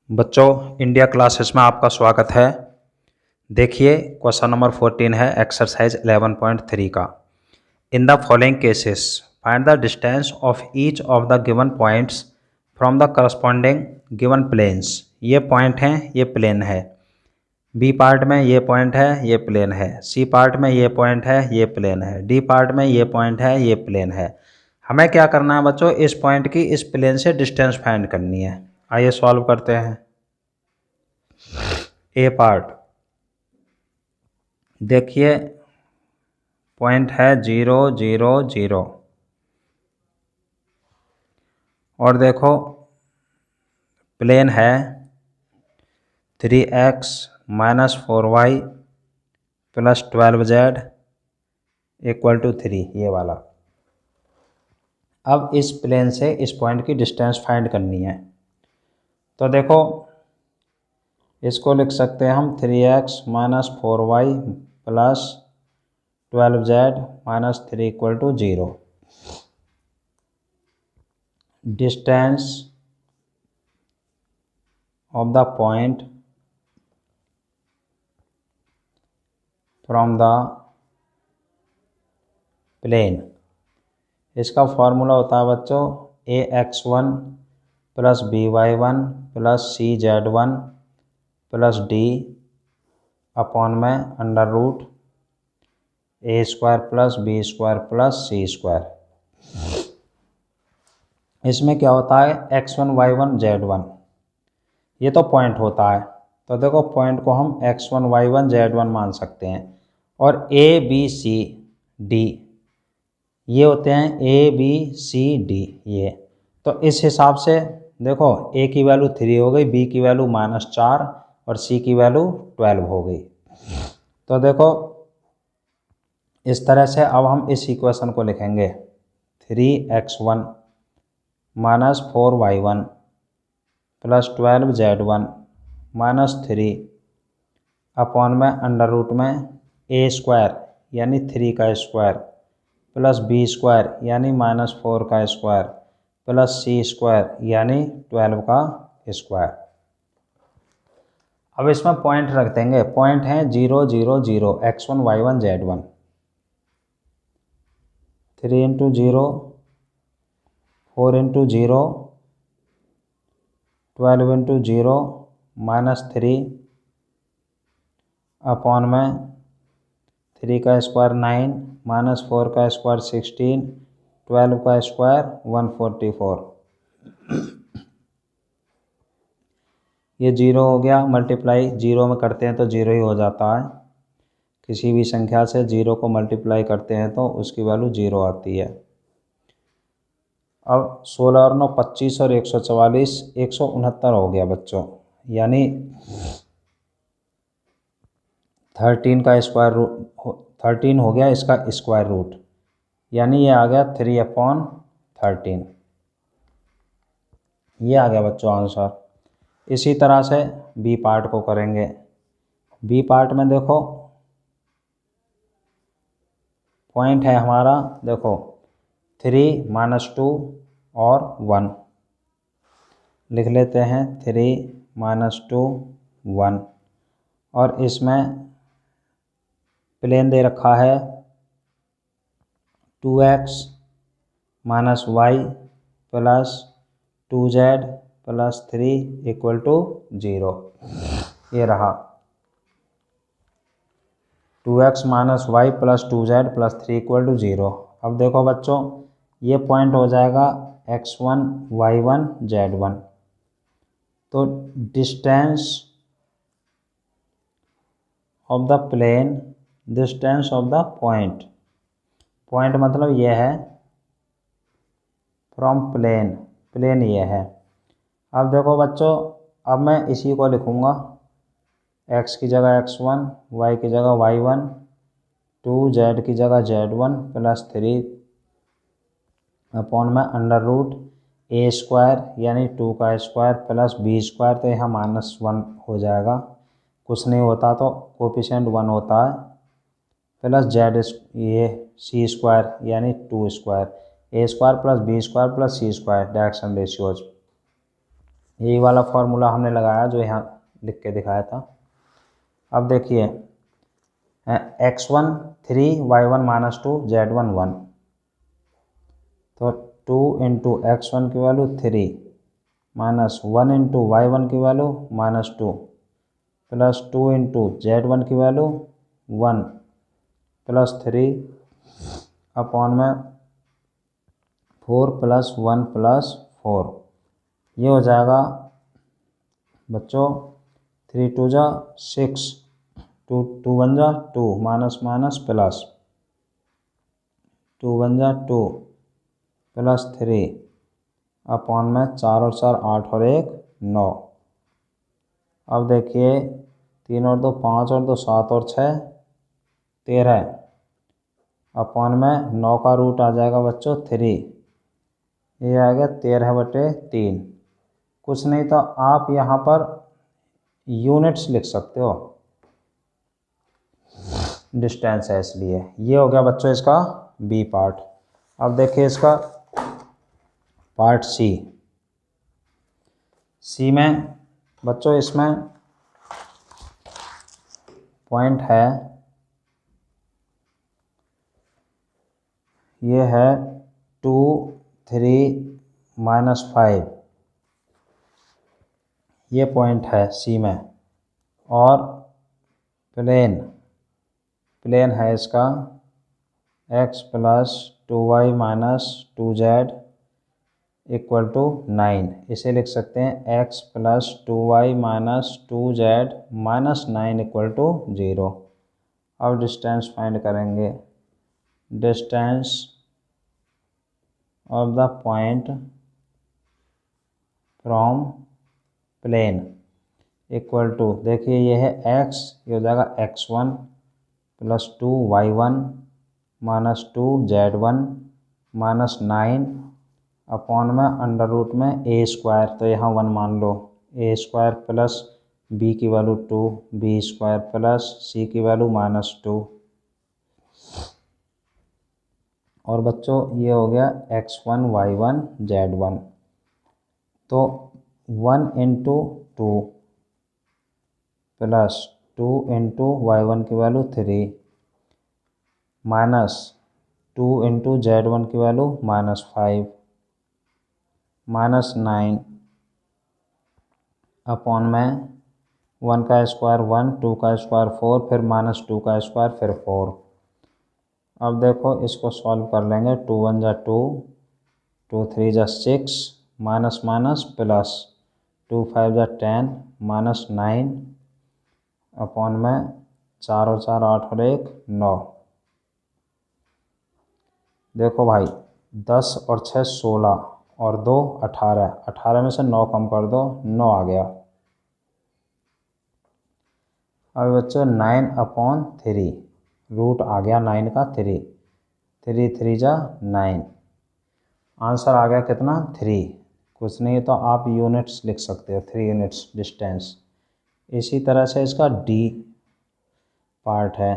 बच्चों, India classes में आपका स्वागत है। देखिए क्वेश्चन नंबर 14 है एक्सरसाइज 11.3 का। In the following cases find the distance of each of the given points from the corresponding given planes. ये पॉइंट हैं, ये प्लेन है। बी पार्ट में ये पॉइंट है, ये प्लेन है। सी पार्ट में ये पॉइंट है, ये प्लेन है। डी पार्ट में ये पॉइंट है, ये प्लेन है। हमें क्या करना है बच्चों, इस पॉइंट की इस प्लेन से डिस्टेंस फाइंड करनी है। आइए सॉल्व करते हैं। ए पार्ट देखिए, पॉइंट है 0 0 0 और देखो प्लेन है 3x minus 4y plus 12z equal to 3, ये वाला। अब इस प्लेन से इस पॉइंट की डिस्टेंस फाइंड करनी है। तो देखो इसको लिख सकते हैं हम 3x minus 4y plus 12z minus 3 equal to 0। Distance of the point from the plane। इसका फॉर्मूला होता है बच्चों ax1 plus by1 plus cz1 plus d upon में under root a square plus b square plus c square. इसमें क्या होता है x1 y1 z1, ये तो पॉइंट होता है। तो देखो पॉइंट को हम x1 y1 z1 मान सकते हैं। और a b c d ये होते हैं a b c d ये। तो इस हिसाब से देखो a की वैल्यू 3 हो गई, b की वैल्यू -4 और c की वैल्यू 12 हो गई। तो देखो इस तरह से अब हम इस इक्वेशन को लिखेंगे 3x1 minus 4y1 plus 12z1 minus 3 upon में अंडर रूट में a स्क्वायर यानी 3 का स्क्वायर प्लस b स्क्वायर यानी -4 का स्क्वायर प्लस c स्क्वायर यानी 12 का स्क्वायर। अब इसमें पॉइंट रख देंगे। पॉइंट हैं 0 0 0 x1 y1 z1। 3 into 0 4 into 0 12 into 0 minus 3 upon में 3 का स्क्वायर 9 माइनस 4 का स्क्वायर 16 12 का स्क्वायर 144। ये 0 हो गया, मल्टीप्लाई 0 में करते हैं तो 0 ही हो जाता है। किसी भी संख्या से 0 को मल्टीप्लाई करते हैं तो उसकी वैल्यू 0 आती है। अब 16 और 9 25 और 144 169 हो गया बच्चों, यानी 13 का स्क्वायर रूट 13 हो गया इसका स्क्वायर रूट, यानी ये आ गया 3/13। ये आ गया बच्चों आंसर। इसी तरह से बी पार्ट को करेंगे। बी पार्ट में देखो पॉइंट है हमारा, देखो 3 माइनस 2 और 1 लिख लेते हैं। 3 माइनस 2 1 और इसमें प्लेन दे रखा है 2x minus y plus 2z plus 3 equal to 0। ये रहा 2x minus y plus 2z plus 3 equal to 0। अब देखो बच्चों ये पॉइंट हो जाएगा x1 y1 z1। तो distance of the plane, distance of the point, point मतलब ये है फ्रॉम प्लेन, प्लेन ये है। अब देखो बच्चों अब मैं इसी को लिखूँगा x की जगह x1 y की जगह y1 2z की जगह z1 प्लस 3 अपॉन में अंडर रूट a स्क्वायर यानी 2 का स्क्वायर प्लस b स्क्वायर, तो यहाँ -1 हो जाएगा, कुछ नहीं होता तो कोफिशिएंट 1 होता है, प्लस z ये c स्क्वायर यानी 2 square a square plus b square plus c square, direction ratios. यही वाला फॉर्मूला हमने लगाया जो यहाँ लिख के दिखाया था। अब देखिए x1 3 y1 -2 z1 1, तो 2 इंटू x1 की वैल्यू 3 माइनस 1 इंटू y1 की वैल्यू -2 प्लस 2 इंटू z1 की वैल्यू 1 प्लस 3 अपॉन में 4 प्लस 1 प्लस 4। ये हो जाएगा बच्चों 3 2 जा 6, 2 2 1 जा 2 माइनस माइनस प्लस 2 1 जा 2 प्लस 3 अपॉन में 4 और 4 8 और 1 9। अब देखिए 3 और 2 5 और 2 7 और 6 13 अपॉन में 9 का रूट आ जाएगा बच्चों 3, ये आ गया 13/3। कुछ नहीं तो आप यहाँ पर यूनिट्स लिख सकते हो, डिस्टेंस है इसलिए। ये हो गया बच्चों इसका बी पार्ट। अब देखिए इसका पार्ट सी में बच्चों इसमें पॉइंट है, ये है 2 3 -5, ये पॉइंट है सी में। और प्लेन है इसका x + 2y - 2z = 9। इसे लिख सकते हैं x + 2y - 2z - 9 = 0। अब डिस्टेंस फाइंड करेंगे। Distance of the point from plane equal to, देखिए ये है x, ये हो जाएगा x1 + 2y1 - 2z1 - 9 अपॉन में अंडर रूट में a², तो यहाँ 1 मान लो, a² प्लस b की वैल्यू 2, b² प्लस c की वैल्यू -2। और बच्चों ये हो गया x1 y1 z1, तो 1 इंटू 2 प्लस 2 इंटू y1 की वैल्यू 3 माइनस 2 इंटू z1 की वैल्यू -5 -9 अपॉन में 1 का स्क्वायर 1, 2 का स्क्वायर 4, फिर -2 का स्क्वायर फिर 4। अब देखो इसको सॉल्व कर लेंगे। 2 1 जा 2, 2 3 जा 6 माइनस माइनस प्लस 2 5 जा 10 -9 अपॉन में 4 और 4 8 और 1 9। देखो भाई 10 और 6 16 और 2 18, 18 में से 9 कम कर दो, 9 आ गया। अब बच्चों 9/3 रूट आ गया 9 का 3, 3 3 जा 9, आंसर आ गया कितना 3। कुछ नहीं तो आप यूनिट्स लिख सकते हो, 3 यूनिट्स डिस्टेंस। इसी तरह से इसका डी पार्ट है,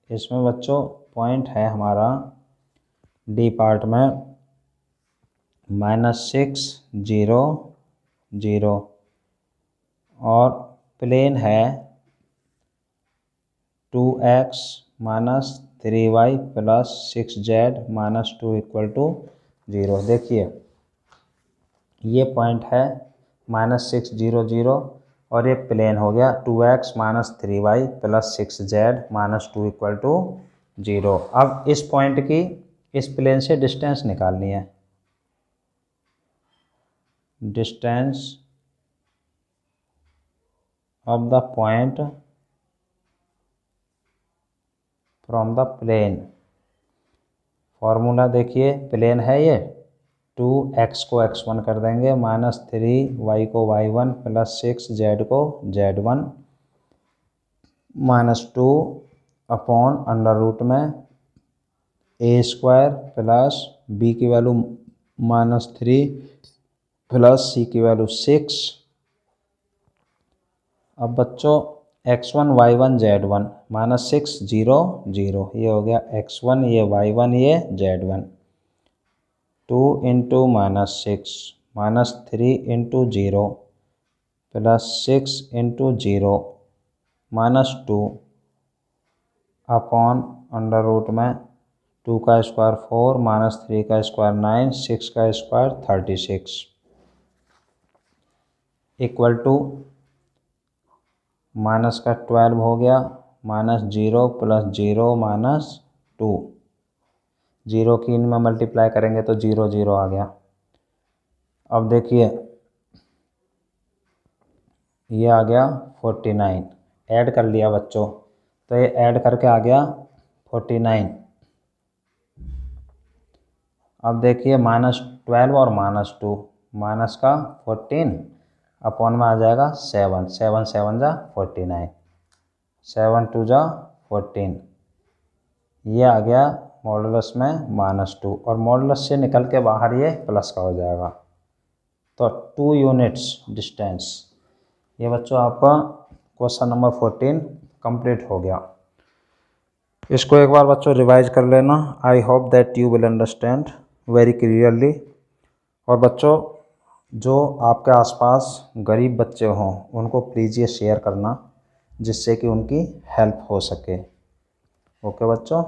इसमें बच्चों पॉइंट है हमारा डी पार्ट में -6 0 0 और प्लेन है 2x - 3y + 6z - 2 = 0। देखिए ये पॉइंट है -6 0 0 और ये प्लेन हो गया 2x - 3y + 6z - 2 = 0। अब इस पॉइंट की इस प्लेन से डिस्टेंस निकालनी है। Distance of the point from the plane, formula देखिए प्लेन है ये, 2x को x1 कर देंगे, -3y को y1 + 6z को z1 -2 अपॉन अंडर रूट में a² प्लस b की वैल्यू -3 प्लस c की वैल्यू 6। अब बच्चों x1 y1 z1 -6 0 0, ये हो गया x1, ये y1, ये z1। 2 × -6 -3 × 0 plus 6 into 0 -2 upon under root में 2 का स्क्वायर 4 -3 का स्क्वायर 9 6 का स्क्वायर 36 इक्वल टू माइनस का 12 हो गया -0 + 0 -2 0 की इनमें मल्टीप्लाई करेंगे तो 0 0 आ गया। अब देखिए ये आ गया 49, ऐड कर लिया बच्चों, तो ये ऐड करके आ गया 49। अब देखिए -12 और -2 माइनस का 14 अपॉन में आ जाएगा 7 7 7 जा 49 7 2 जा 14। ये आ गया मॉडुलस में -2 और मॉडुलस से निकल के बाहर ये प्लस का हो जाएगा। तो 2 यूनिट्स डिस्टेंस। ये बच्चों आपका क्वेश्चन नंबर 14 कंप्लीट हो गया। इसको एक बार बच्चों रिवाइज कर लेना। I hope that you will understand very clearly. और बच्चों जो आपके आसपास गरीब बच्चे हों उनको प्लीज़ ये शेयर करना, जिससे कि उनकी हेल्प हो सके। ओके बच्चों।